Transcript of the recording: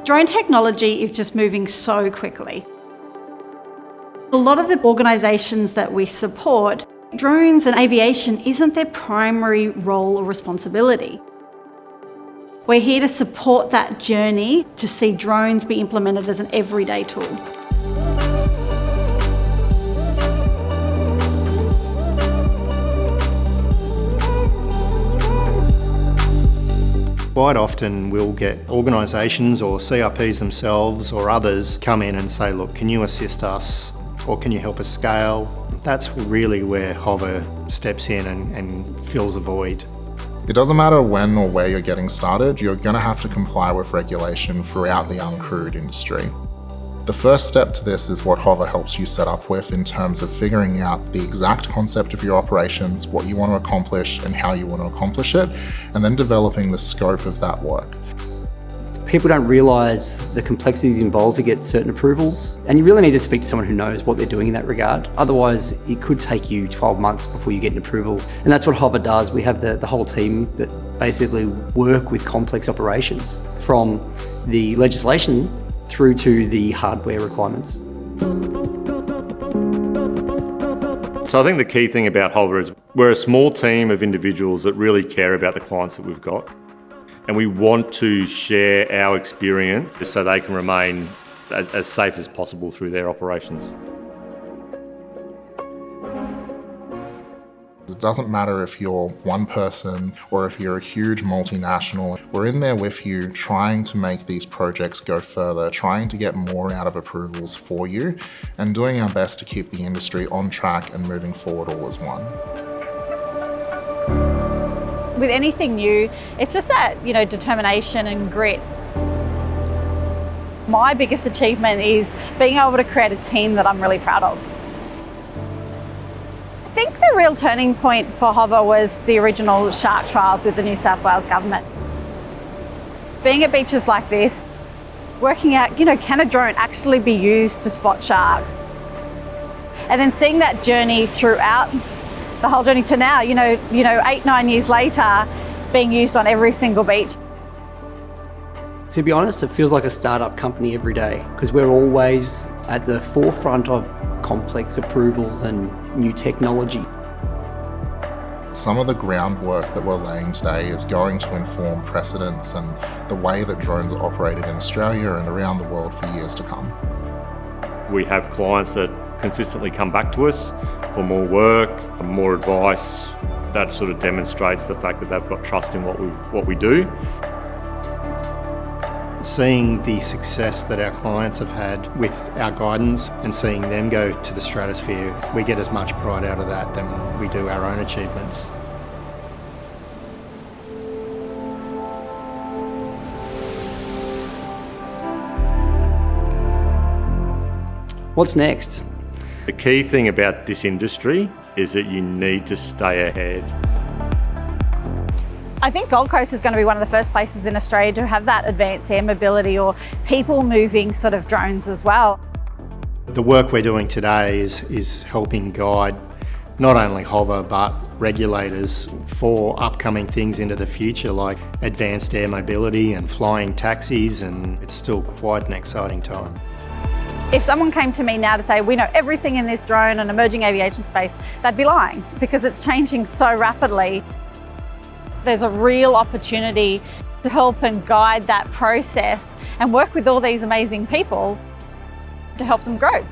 Drone technology is just moving so quickly. A lot of the organisations that we support, drones and aviation isn't their primary role or responsibility. We're here to support that journey to see drones be implemented as an everyday tool. Quite often we'll get organisations or CRPs themselves or others come in and say, look, can you assist us or can you help us scale? That's really where Hover steps in and fills a void. It doesn't matter when or where you're getting started, you're going to have to comply with regulation throughout the uncrewed industry. The first step to this is what Hover helps you set up with in terms of figuring out the exact concept of your operations, what you want to accomplish and how you want to accomplish it, and then developing the scope of that work. People don't realise the complexities involved to get certain approvals, and you really need to speak to someone who knows what they're doing in that regard. Otherwise, it could take you 12 months before you get an approval, and that's what Hover does. We have the whole team that basically work with complex operations, from the legislation through to the hardware requirements. So I think the key thing about Hover is we're a small team of individuals that really care about the clients that we've got. And we want to share our experience so they can remain as safe as possible through their operations. It doesn't matter if you're one person or if you're a huge multinational. We're in there with you trying to make these projects go further, trying to get more out of approvals for you, and doing our best to keep the industry on track and moving forward all as one. With anything new, it's just that, determination and grit. My biggest achievement is being able to create a team that I'm really proud of. I think the real turning point for Hover was the original shark trials with the New South Wales government. Being at beaches like this, working out, can a drone actually be used to spot sharks? And then seeing that journey throughout the whole journey to now, 8-9 years later, being used on every single beach. To be honest, it feels like a startup company every day because we're always at the forefront of complex approvals and new technology. Some of the groundwork that we're laying today is going to inform precedents and the way that drones are operated in Australia and around the world for years to come. We have clients that consistently come back to us for more work, more advice. That sort of demonstrates the fact that they've got trust in what we do. Seeing the success that our clients have had with our guidance and seeing them go to the stratosphere, we get as much pride out of that than we do our own achievements. What's next? The key thing about this industry is that you need to stay ahead. I think Gold Coast is going to be one of the first places in Australia to have that advanced air mobility or people moving sort of drones as well. The work we're doing today is helping guide not only Hover but regulators for upcoming things into the future like advanced air mobility and flying taxis, and it's still quite an exciting time. If someone came to me now to say, we know everything in this drone and emerging aviation space, they'd be lying because it's changing so rapidly. There's a real opportunity to help and guide that process and work with all these amazing people to help them grow.